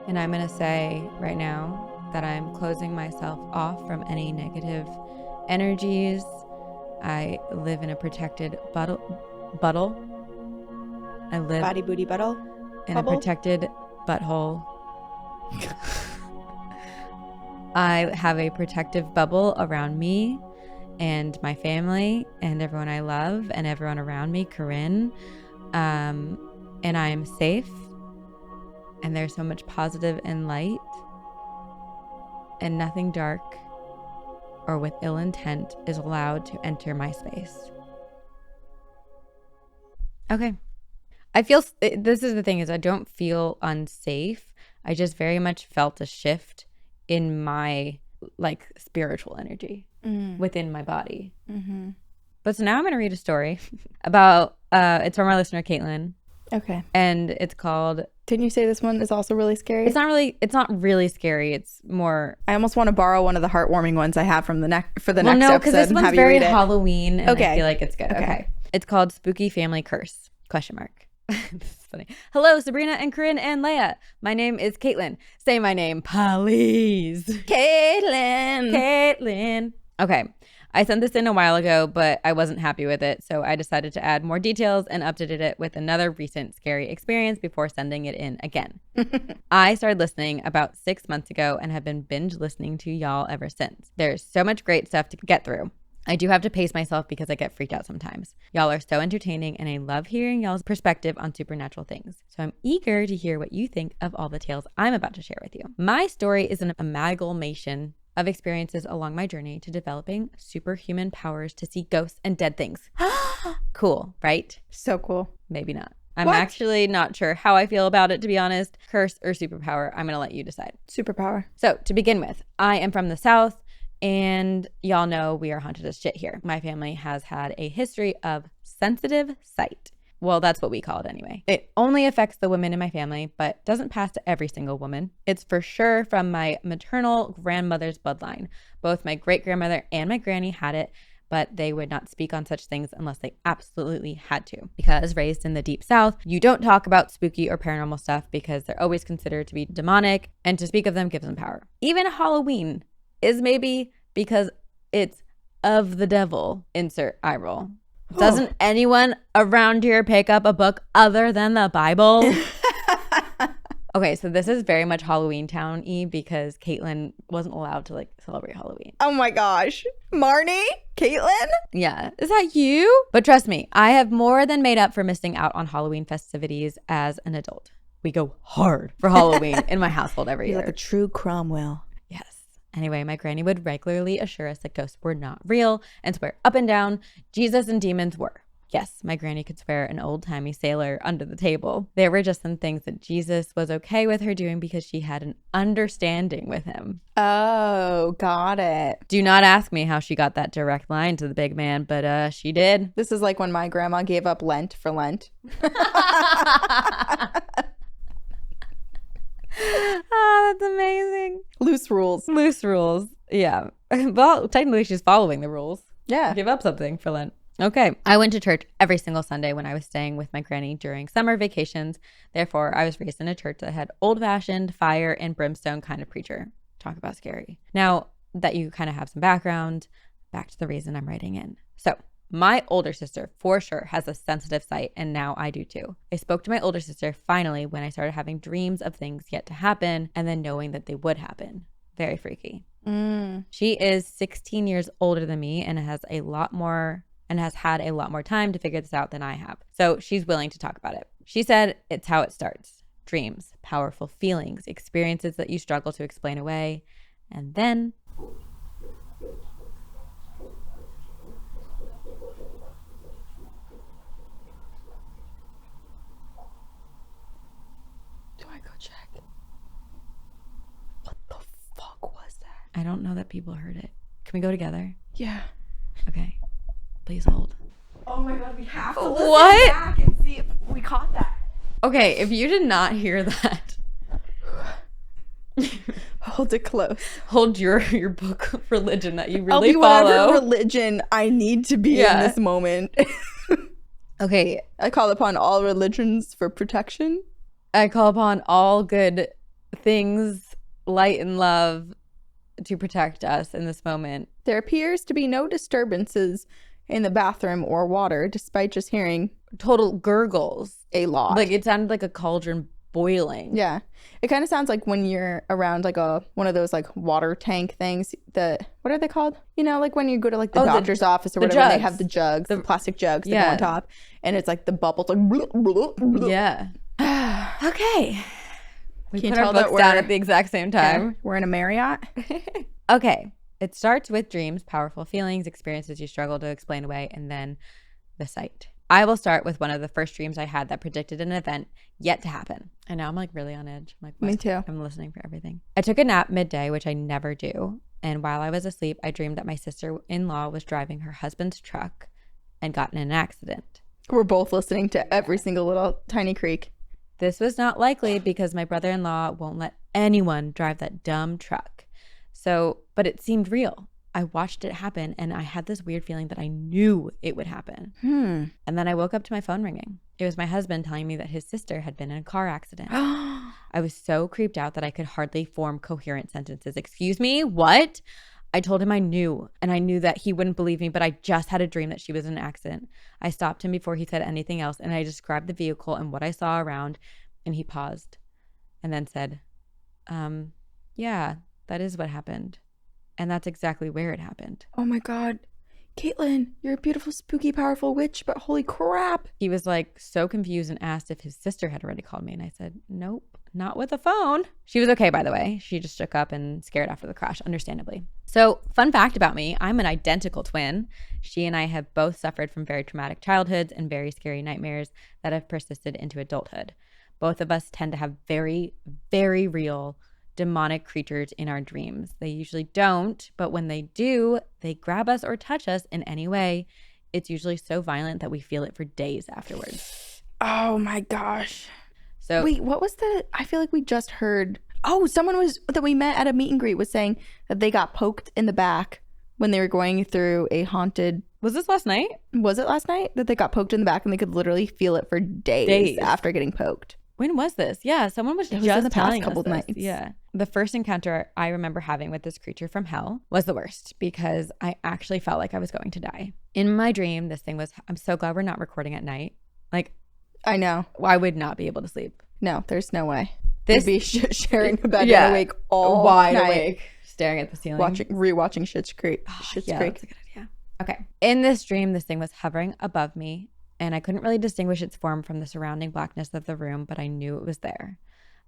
And I'm gonna say right now that I'm closing myself off from any negative energies. I live in a protected buttle. I live Body booty buttle. in bubble? a protected butthole. I have a protective bubble around me and my family and everyone I love and everyone around me, Corinne. And I am safe. And there's so much positive and light. And nothing dark or with ill intent is allowed to enter my space. Okay. I feel, this is the thing, is I don't feel unsafe. I just very much felt a shift in my like spiritual energy within my body. Mm-hmm. But so now I'm going to read a story about, it's from our listener, Caitlin. Okay. And it's called, Didn't you say this one is also really scary? it's not really scary. It's more, I almost want to borrow one of the heartwarming ones I have from the next well, episode. no, because this and one's have you very read it. Halloween, and I Okay. feel like it's good. Okay. Okay. It's called Spooky Family Curse, ? This is funny. Hello, Sabrina and Corinne and Leia. My name is Caitlin. Say my name, please. Caitlin. Caitlin. Okay. I sent this in a while ago, but I wasn't happy with it, so I decided to add more details and updated it with another recent scary experience before sending it in again. I started listening about 6 months ago and have been binge listening to y'all ever since. There's so much great stuff to get through. I do have to pace myself because I get freaked out sometimes. Y'all are so entertaining, and I love hearing y'all's perspective on supernatural things. So I'm eager to hear what you think of all the tales I'm about to share with you. My story is an amalgamation of experiences along my journey to developing superhuman powers to see ghosts and dead things. Cool, right? So cool. Maybe not. I'm What? actually not sure how I feel about it, to be honest. Curse or superpower, I'm going to let you decide. Superpower. So to begin with, I am from the South, and y'all know we are haunted as shit here. My family has had a history of sensitive sight. Well, that's what we call it anyway. It only affects the women in my family, but doesn't pass to every single woman. It's for sure from my maternal grandmother's bloodline. Both my great-grandmother and my granny had it, but they would not speak on such things unless they absolutely had to. Because raised in the deep South, you don't talk about spooky or paranormal stuff because they're always considered to be demonic, and to speak of them gives them power. Even Halloween is maybe because it's of the devil, insert eye roll. Doesn't anyone around here pick up a book other than the Bible? Okay, so this is very much Halloween Town-y because Caitlin wasn't allowed to like celebrate Halloween. Oh my gosh. Marnie? Caitlin? Yeah. Is that you? But trust me, I have more than made up for missing out on Halloween festivities as an adult. We go hard for Halloween in my household every year. Like a true Cromwell. Yes. Anyway, my granny would regularly assure us that ghosts were not real and swear up and down Jesus and demons were. Yes, my granny could swear an old-timey sailor under the table. There were just some things that Jesus was okay with her doing because she had an understanding with him. Oh, got it. Do not ask me how she got that direct line to the big man, but she did. This is like when my grandma gave up Lent for Lent. Oh, that's amazing. Loose rules. Loose rules. Yeah. Well, technically she's following the rules. Yeah. Give up something for Lent. Okay. I went to church every single Sunday when I was staying with my granny during summer vacations. Therefore, I was raised in a church that had old-fashioned fire and brimstone kind of preacher. Talk about scary. Now that you kind of have some background, back to the reason I'm writing in. So my older sister for sure has a sensitive sight, and now I do too. I spoke to my older sister finally when I started having dreams of things yet to happen and then knowing that they would happen. Very freaky. She is 16 years older than me and has had a lot more time to figure this out than I have. So she's willing to talk about it. She said it's how it starts. Dreams, powerful feelings, experiences that you struggle to explain away. And then don't know that people heard it. Can we go together? Yeah. Okay. Please hold. Oh my God, we have to listen What? back and see if we caught that. Okay, if you did not hear that, Hold it close. hold your book of religion that you I'll really be follow. whatever religion I need to be in this moment. Okay. I call upon all religions for protection. I call upon all good things, light and love, to protect us in this moment. There appears to be no disturbances in the bathroom or water, despite just hearing Total gurgles. a lot. Like it sounded like a cauldron boiling. Yeah. It kind of sounds like when you're around like one of those like water tank things. What are they called? You know, like when you go to like the doctor's office or whatever, and they have the jugs, the plastic jugs that go on top, and it's like the bubbles like bloop, bloop, bloop. Yeah. Okay. We Can you put our tell that books down we're- at the exact same time. We're in a Marriott. Okay. It starts with dreams, powerful feelings, experiences you struggle to explain away, and then the sight. I will start with one of the first dreams I had that predicted an event yet to happen. And now I'm like really on edge. I'm like, what? Me too. I'm listening for everything. I took a nap midday, which I never do. And while I was asleep, I dreamed that my sister-in-law was driving her husband's truck and got in an accident. We're both listening to every single little tiny creak. This was not likely because my brother-in-law won't let anyone drive that dumb truck. So, but it seemed real. I watched it happen and I had this weird feeling that I knew it would happen. And then I woke up to my phone ringing. It was my husband telling me that his sister had been in a car accident. I was so creeped out that I could hardly form coherent sentences. Excuse me? What? I told him I knew, and I knew that he wouldn't believe me, but I just had a dream that she was in an accident. I stopped him before he said anything else, and I described the vehicle and what I saw around, and he paused and then said, yeah, that is what happened. And that's exactly where it happened. Oh my God. Caitlin, you're a beautiful, spooky, powerful witch, but holy crap. He was like so confused and asked if his sister had already called me. And I said, nope, not with a phone. She was okay, by the way. She just shook up and scared after the crash, understandably. So fun fact about me, I'm an identical twin. She and I have both suffered from very traumatic childhoods and very scary nightmares that have persisted into adulthood. Both of us tend to have very, very real demonic creatures in our dreams. They usually don't, but when they do, they grab us or touch us in any way. It's usually so violent that we feel it for days afterwards. Oh my gosh. So wait, what was I feel like we just heard. Oh, someone that we met at a meet and greet was saying that they got poked in the back when they were going through a haunted. was this last night? Was it last night that they got poked in the back and they could literally feel it for days after getting poked? When was this? Yeah, someone was It just in the telling past couple us this. nights. Yeah. The first encounter I remember having with this creature from hell was the worst because I actually felt like I was going to die. In my dream, this thing was, I'm so glad we're not recording at night. Like, I know. I would not be able to sleep. No, there's no way. This You'd be sharing a bed Yeah. and awake all wide night, awake, staring at the ceiling. rewatching Schitt's Creek. Schitt's Yeah, Creek. that's a good idea. Okay. In this dream, this thing was hovering above me, and I couldn't really distinguish its form from the surrounding blackness of the room, but I knew it was there.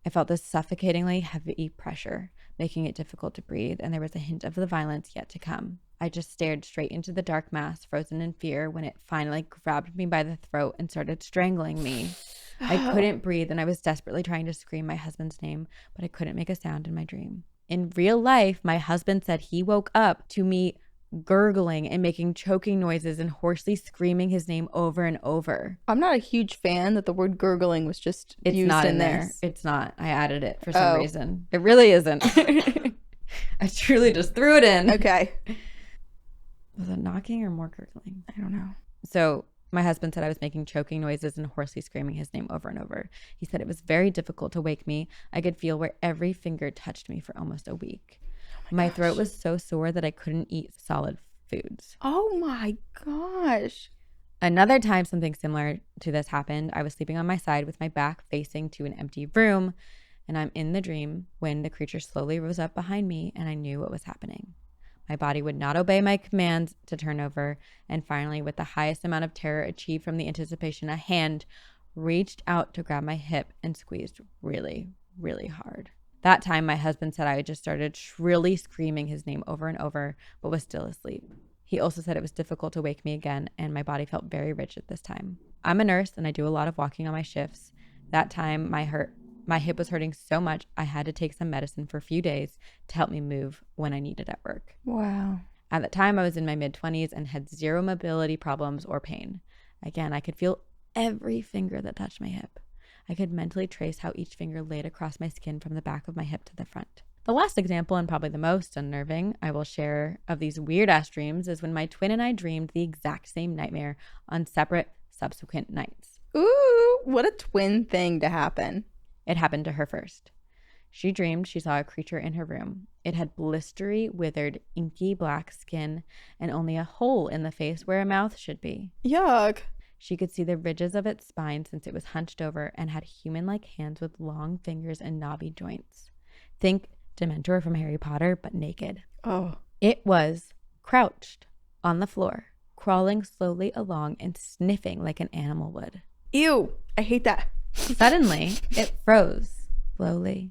I felt this suffocatingly heavy pressure, making it difficult to breathe, and there was a hint of the violence yet to come. I just stared straight into the dark mass, frozen in fear, when it finally grabbed me by the throat and started strangling me. I couldn't breathe, and I was desperately trying to scream my husband's name, but I couldn't make a sound in my dream. In real life, my husband said he woke up to me gurgling and making choking noises and hoarsely screaming his name over and over. I'm not a huge fan that the word gurgling was just It's used not in there. this. It's not. I added it for some reason. It really isn't. I truly just threw it in. Okay. Was it knocking or more gurgling? I don't know. So my husband said I was making choking noises and hoarsely screaming his name over and over. He said it was very difficult to wake me. I could feel where every finger touched me for almost a week. My throat was so sore that I couldn't eat solid foods. Oh my gosh. Another time something similar to this happened. I was sleeping on my side with my back facing to an empty room, and I'm in the dream when the creature slowly rose up behind me, and I knew what was happening. My body would not obey my commands to turn over, and finally, with the highest amount of terror achieved from the anticipation, a hand reached out to grab my hip and squeezed really, really hard. That time, my husband said I just started shrilly screaming his name over and over, but was still asleep. He also said it was difficult to wake me again, and my body felt very rigid this time. I'm a nurse, and I do a lot of walking on my shifts. That time, my My hip was hurting so much I had to take some medicine for a few days to help me move when I needed at work. Wow. At the time, I was in my mid-20s and had zero mobility problems or pain. Again, I could feel every finger that touched my hip. I could mentally trace how each finger laid across my skin from the back of my hip to the front. The last example, and probably the most unnerving I will share of these weird-ass dreams, is when my twin and I dreamed the exact same nightmare on separate subsequent nights. Ooh, what a twin thing to happen. It happened to her first. She dreamed she saw a creature in her room. It had blistery, withered, inky black skin and only a hole in the face where a mouth should be. Yuck. She could see the ridges of its spine since it was hunched over and had human-like hands with long fingers and knobby joints. Think Dementor from Harry Potter, but naked. Oh. It was crouched on the floor, crawling slowly along and sniffing like an animal would. Ew. I hate that. Suddenly, it froze. Slowly,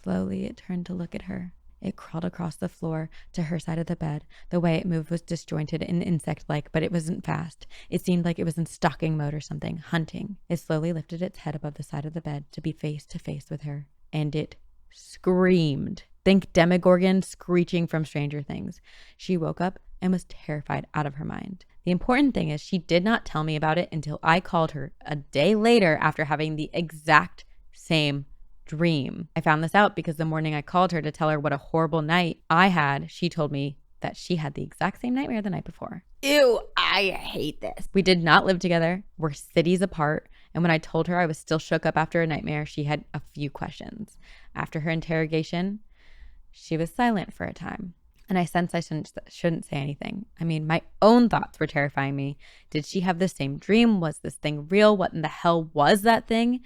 it turned to look at her. It crawled across the floor to her side of the bed. The way it moved was disjointed and insect-like, but it wasn't fast. It seemed like it was in stalking mode or something, hunting. It slowly lifted its head above the side of the bed to be face to face with her. And it screamed. Think Demogorgon screeching from Stranger Things. She woke up and was terrified out of her mind. The important thing is she did not tell me about it until I called her a day later after having the exact same dream. I found this out because the morning I called her to tell her what a horrible night I had, she told me that she had the exact same nightmare the night before. Ew, I hate this. We did not live together. We're cities apart. And when I told her I was still shook up after a nightmare, she had a few questions. After her interrogation, she was silent for a time. And I sensed I shouldn't say anything. I mean, my own thoughts were terrifying me. Did she have the same dream? Was this thing real? What in the hell was that thing?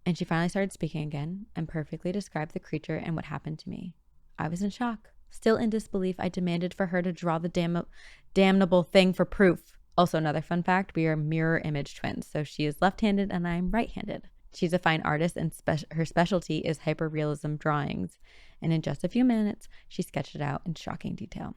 And she finally started speaking again and perfectly described the creature and what happened to me. I was in shock. Still in disbelief, I demanded for her to draw the damnable thing for proof. Also, another fun fact, we are mirror image twins. So she is left-handed and I'm right-handed. She's a fine artist and her specialty is hyperrealism drawings. And in just a few minutes, she sketched it out in shocking detail.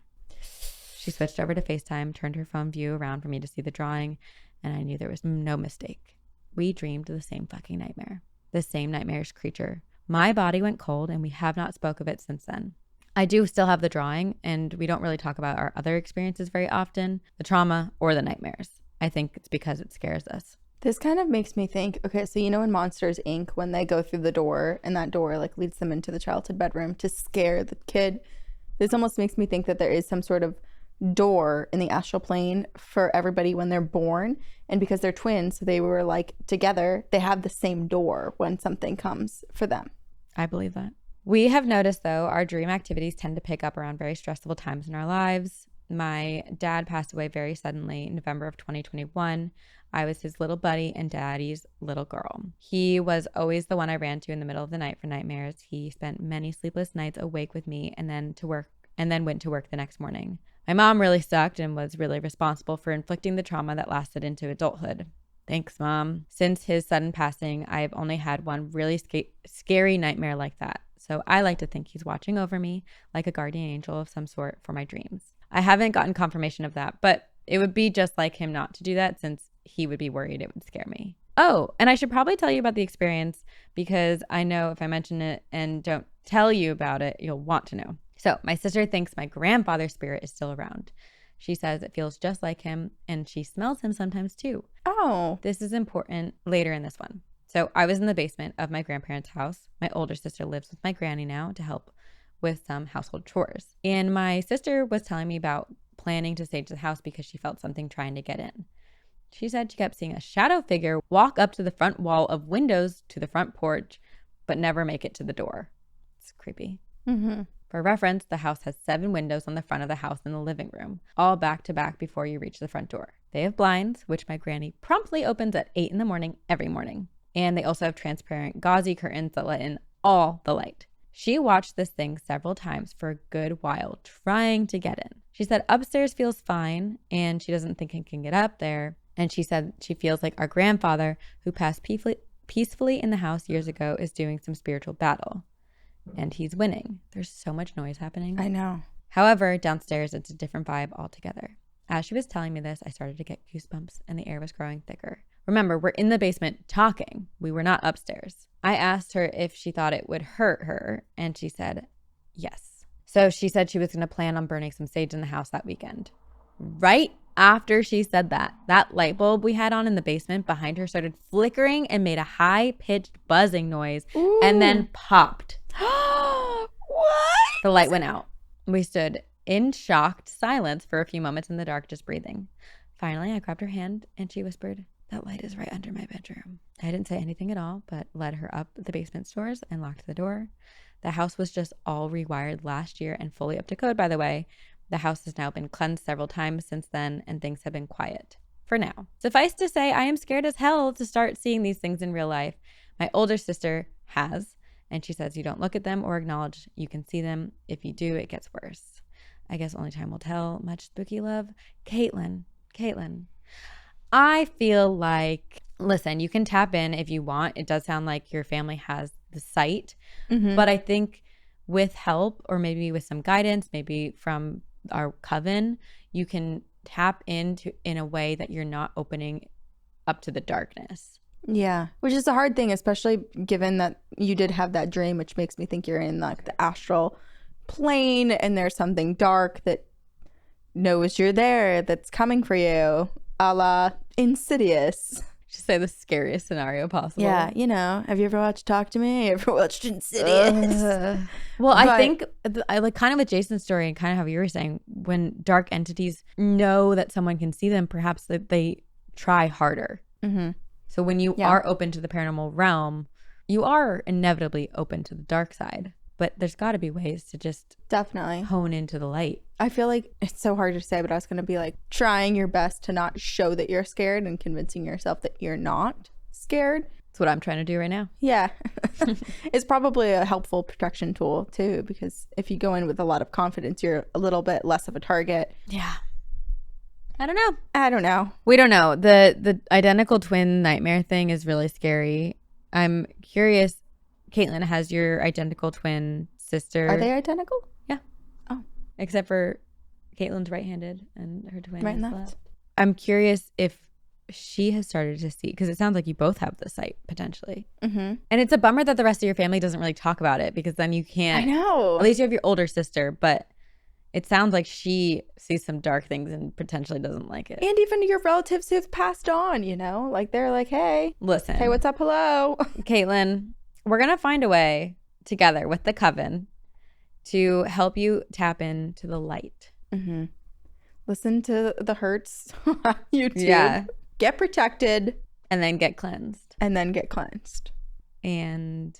She switched over to FaceTime, turned her phone view around for me to see the drawing, and I knew there was no mistake. We dreamed the same fucking nightmare. The same nightmarish creature. My body went cold and we have not spoke of it since then. I do still have the drawing and we don't really talk about our other experiences very often, the trauma or the nightmares. I think it's because it scares us. This kind of makes me think, okay, so you know in Monsters, Inc., when they go through the door and that door like leads them into the childhood bedroom to scare the kid, this almost makes me think that there is some sort of door in the astral plane for everybody when they're born. And because they're twins, so they were like together, they have the same door when something comes for them. I believe that. We have noticed, though, our dream activities tend to pick up around very stressful times in our lives. My dad passed away very suddenly in November of 2021. I was his little buddy and daddy's little girl. He was always the one I ran to in the middle of the night for nightmares. He spent many sleepless nights awake with me and then went to work the next morning. My mom really sucked and was really responsible for inflicting the trauma that lasted into adulthood. Thanks, Mom. Since his sudden passing, I've only had one really scary nightmare like that. So I like to think he's watching over me like a guardian angel of some sort for my dreams. I haven't gotten confirmation of that, but it would be just like him not to do that since he would be worried it would scare me. Oh, and I should probably tell you about the experience because I know if I mention it and don't tell you about it, you'll want to know. So my sister thinks my grandfather's spirit is still around. She says it feels just like him and she smells him sometimes too. Oh. This is important later in this one. So I was in the basement of my grandparents' house. My older sister lives with my granny now to help with some household chores. And my sister was telling me about planning to stage the house because she felt something trying to get in. She said she kept seeing a shadow figure walk up to the front wall of windows to the front porch, but never make it to the door. It's creepy. Mm-hmm. For reference, the house has 7 windows on the front of the house in the living room, all back to back before you reach the front door. They have blinds, which my granny promptly opens at 8 in the morning every morning. And they also have transparent gauzy curtains that let in all the light. She watched this thing several times for a good while, trying to get in. She said upstairs feels fine, and she doesn't think it can get up there. And she said she feels like our grandfather, who passed peacefully in the house years ago, is doing some spiritual battle. And he's winning. There's so much noise happening. I know. However, downstairs, it's a different vibe altogether. As she was telling me this, I started to get goosebumps and the air was growing thicker, Remember, we're in the basement talking. We were not upstairs. I asked her if she thought it would hurt her, and she said yes. So she said she was going to plan on burning some sage in the house that weekend. Right after she said that, that light bulb we had on in the basement behind her started flickering and made a high-pitched buzzing noise. Ooh. And then popped. What? The light went out. We stood in shocked silence for a few moments in the dark, just breathing. Finally, I grabbed her hand and she whispered, "That light is right under my bedroom." I didn't say anything at all, but led her up the basement stairs and locked the door. The house was just all rewired last year and fully up to code, by the way. The house has now been cleansed several times since then, and things have been quiet for now. Suffice to say, I am scared as hell to start seeing these things in real life. My older sister has, and she says you don't look at them or acknowledge you can see them. If you do, it gets worse. I guess only time will tell. Much spooky love, Caitlin. I feel like, listen, you can tap in if you want. It does sound like your family has the sight, but I think with help or maybe with some guidance, maybe from our coven, you can tap into in a way that you're not opening up to the darkness. Yeah, which is a hard thing, especially given that you did have that dream, which makes me think you're in like the astral plane and there's something dark that knows you're there, that's coming for you, a la Insidious. Just say the scariest scenario possible. Yeah, you know, have you ever watched Talk to Me? Ever watched Insidious? Well, I think I like kind of with Jason's story and kind of how you were saying, when dark entities know that someone can see them, perhaps that they try harder. So when you are open to the paranormal realm, you are inevitably open to the dark side. But there's got to be ways to just definitely hone into the light. I feel like it's so hard to say, but I was going to be like trying your best to not show that you're scared and convincing yourself that you're not scared. That's what I'm trying to do right now. Yeah. It's probably a helpful protection tool too, because if you go in with a lot of confidence, you're a little bit less of a target. Yeah. I don't know. We don't know. The identical twin nightmare thing is really scary. I'm curious. Caitlin, has your identical twin sister. Are they identical? Yeah. Oh. Except for Caitlin's right-handed and her twin right is and left. I'm curious if she has started to see, because it sounds like you both have the sight potentially. And it's a bummer that the rest of your family doesn't really talk about it, because then you can't. I know. At least you have your older sister, but it sounds like she sees some dark things and potentially doesn't like it. And even your relatives who've passed on, you know, like they're like, hey, listen. Hey, what's up? Hello. Caitlin, we're going to find a way together with the coven to help you tap into the light. Listen to the hurts on YouTube. Yeah. Get protected. And then get cleansed. And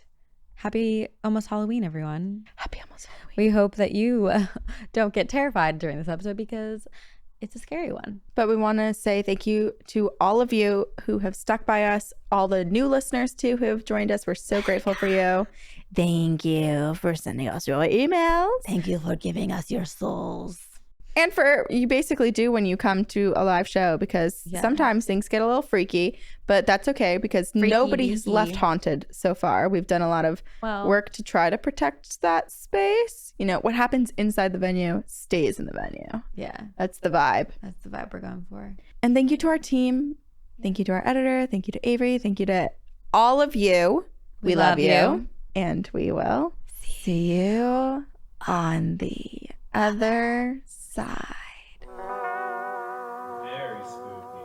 happy almost Halloween, everyone. Happy almost Halloween. We hope that you don't get terrified during this episode, because it's a scary one. But we want to say thank you to all of you who have stuck by us, all the new listeners too who have joined us. We're so grateful for you. Thank you for sending us your emails. Thank you for giving us your souls. And for you basically do when you come to a live show, because sometimes things get a little freaky, but that's okay, because nobody has left haunted so far. We've done a lot of work to try to protect that space. You know, what happens inside the venue stays in the venue. Yeah. That's the vibe. That's the vibe we're going for. And thank you to our team. Thank you to our editor. Thank you to Avery. Thank you to all of you. We love you. And we will see you on the other side. Very spooky.